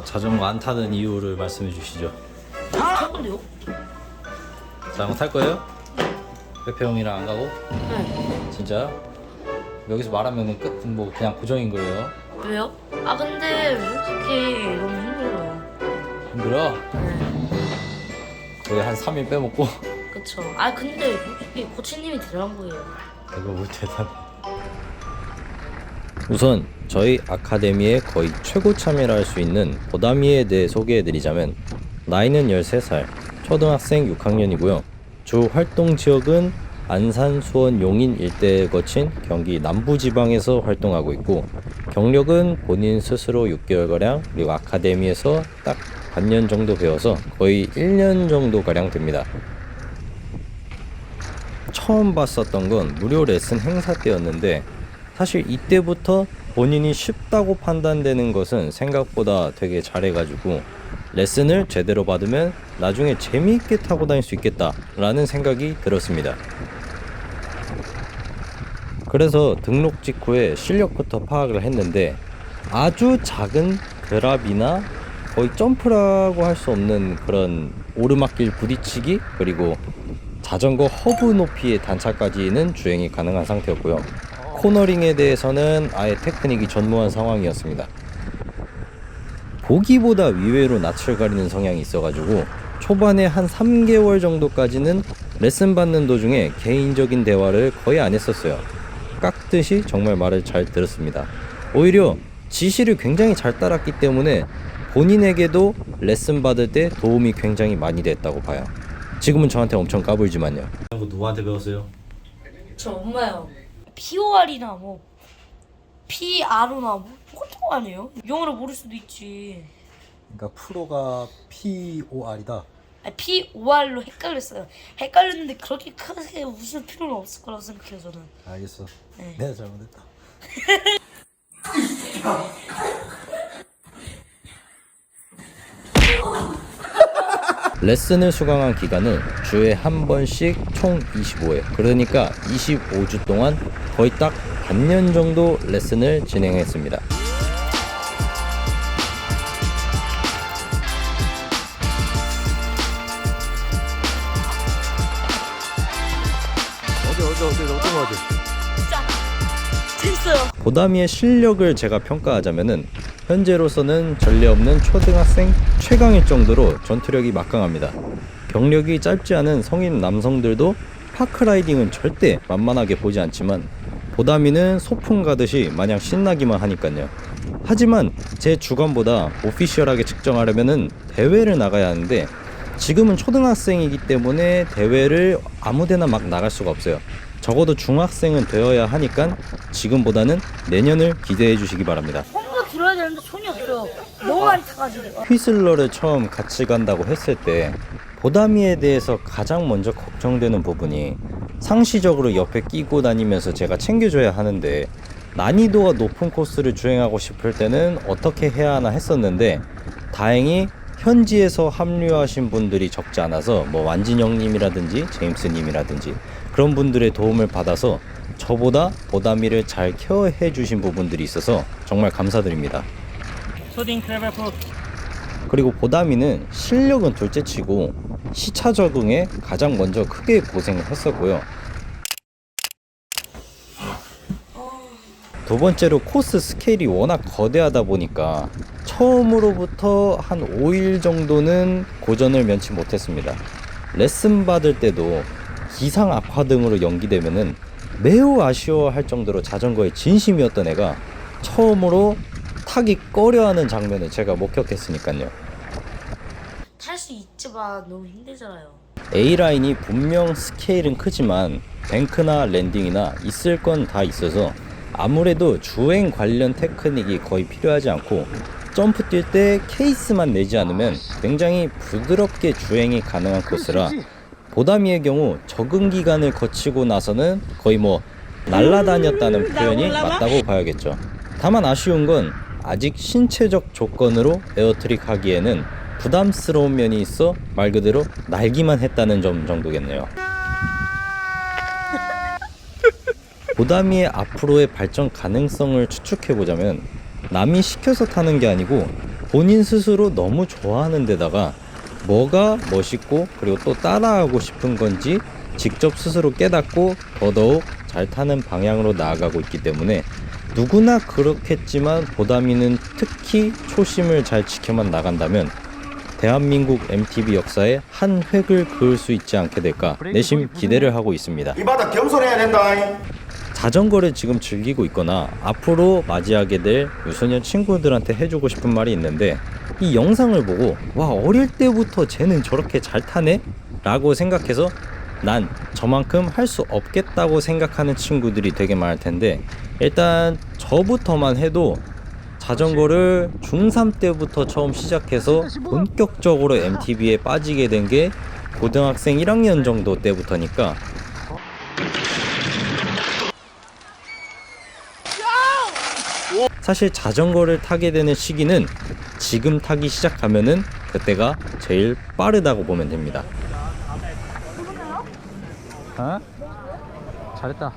자전거 안 타는 이유를 말씀해 주시죠. 탈 건데요? 자전거 탈 거예요? 페페 형이랑 안 가고? 네. 진짜? 여기서 말하면 끝, 뭐 그냥 고정인 거예요. 왜요? 아 근데 솔직히 너무 힘들어요. 힘들어? 네. 거의 한 3일 빼먹고. 그쵸. 아 근데 솔직히 코치님이 대단한 거예요. 이거 뭐 대단해. 우선 저희 아카데미의 거의 최고 참여를 할 수 있는 보다미에 대해 소개해드리자면, 나이는 13살, 초등학생 6학년이고요. 주 활동 지역은 안산, 수원, 용인 일대에 거친 경기 남부지방에서 활동하고 있고, 경력은 본인 스스로 6개월가량, 그리고 아카데미에서 딱 반년 정도 배워서 거의 1년 정도가량 됩니다. 처음 봤었던 건 무료 레슨 행사 때였는데, 사실 이때부터 본인이 쉽다고 판단되는 것은 생각보다 되게 잘해가지고 레슨을 제대로 받으면 나중에 재미있게 타고 다닐 수 있겠다 라는 생각이 들었습니다. 그래서 등록 직후에 실력부터 파악을 했는데, 아주 작은 그랍이나 거의 점프라고 할 수 없는 그런 오르막길 부딪히기, 그리고 자전거 허브 높이의 단차까지는 주행이 가능한 상태였고요. 코너링에 대해서는 아예 테크닉이 전무한 상황이었습니다. 보기보다 위외로 낯을 가리는 성향이 있어가지고 초반에 한 3개월 정도까지는 레슨 받는 도중에 개인적인 대화를 거의 안 했었어요. 깍듯이 정말 말을 잘 들었습니다. 오히려 지시를 굉장히 잘 따랐기 때문에 본인에게도 레슨 받을 때 도움이 굉장히 많이 됐다고 봐요. 지금은 저한테 엄청 까불지만요. 누구한테 배웠어요? 저 엄마요. POR이나 뭐 PRO나 뭐 똑같은 거 아니에요? 영어로 모를 수도 있지. 그러니까 프로가 POR이다. 아, POR로 헷갈렸어요. 헷갈렸는데 그렇게 크게 웃을 필요는 없을 거라고 생각해요 저는. 알겠어. 네. 내가 잘못했다. 레슨을 수강한 기간은 주에 한 번씩 총 25회, 그러니까 25주 동안 거의 딱 반년 정도 레슨을 진행했습니다. 어떤 거 어디? 진짜 재밌어요. 보다미의 실력을 제가 평가하자면은 현재로서는 전례 없는 초등학생 최강일 정도로 전투력이 막강합니다. 경력이 짧지 않은 성인 남성들도 파크라이딩은 절대 만만하게 보지 않지만 보다미는 소풍 가듯이 마냥 신나기만 하니까요. 하지만 제 주관보다 오피셜하게 측정하려면은 대회를 나가야 하는데, 지금은 초등학생이기 때문에 대회를 아무데나 막 나갈 수가 없어요. 적어도 중학생은 되어야 하니까 지금보다는 내년을 기대해 주시기 바랍니다. 손도 들어야 되는데 손이 없어요. 너무 많이 타가지고. 휘슬러를 처음 같이 간다고 했을 때 보다미에 대해서 가장 먼저 걱정되는 부분이, 상시적으로 옆에 끼고 다니면서 제가 챙겨줘야 하는데 난이도가 높은 코스를 주행하고 싶을 때는 어떻게 해야 하나 했었는데, 다행히 현지에서 합류하신 분들이 적지 않아서 뭐 완진영님이라든지 제임스님이라든지 그런 분들의 도움을 받아서 저보다 보다미를 잘 케어해 주신 부분들이 있어서 정말 감사드립니다. 그리고 보다미는 실력은 둘째치고 시차 적응에 가장 먼저 크게 고생을 했었고요. 두 번째로 코스 스케일이 워낙 거대하다 보니까 처음으로부터 한 5일 정도는 고전을 면치 못했습니다. 레슨 받을 때도 기상 악화 등으로 연기되면은 매우 아쉬워할 정도로 자전거에 진심이었던 애가 처음으로 타기 꺼려하는 장면을 제가 목격했으니까요. 탈 수 있지만 너무 힘들잖아요. A라인이 분명 스케일은 크지만 뱅크나 랜딩이나 있을 건 다 있어서 아무래도 주행 관련 테크닉이 거의 필요하지 않고, 점프 뛸 때 케이스만 내지 않으면 굉장히 부드럽게 주행이 가능한 코스라, 보다미의 경우 적응 기간을 거치고 나서는 거의 뭐 날라다녔다는 표현이 맞다고 봐야겠죠. 다만 아쉬운 건 아직 신체적 조건으로 에어트릭 하기에는 부담스러운 면이 있어 말 그대로 날기만 했다는 점 정도겠네요. 보다미의 앞으로의 발전 가능성을 추측해보자면, 남이 시켜서 타는 게 아니고 본인 스스로 너무 좋아하는 데다가 뭐가 멋있고 그리고 또 따라하고 싶은 건지 직접 스스로 깨닫고 더더욱 잘 타는 방향으로 나아가고 있기 때문에 누구나 그렇겠지만 보담이는 특히 초심을 잘 지켜만 나간다면 대한민국 MTB 역사에 한 획을 그을 수 있지 않게 될까 내심 기대를 하고 있습니다. 이 바닥 겸손해야 된다. 자전거를 지금 즐기고 있거나 앞으로 맞이하게 될 유소년 친구들한테 해주고 싶은 말이 있는데, 이 영상을 보고 와 어릴 때부터 쟤는 저렇게 잘 타네? 라고 생각해서 난 저만큼 할 수 없겠다고 생각하는 친구들이 되게 많을 텐데, 일단 저부터만 해도 자전거를 중3 때부터 처음 시작해서 본격적으로 MTB에 빠지게 된 게 고등학생 1학년 정도 때부터니까 사실 자전거를 타게 되는 시기는 지금 타기 시작하면은 그때가 제일 빠르다고 보면 됩니다. 어? 잘했다.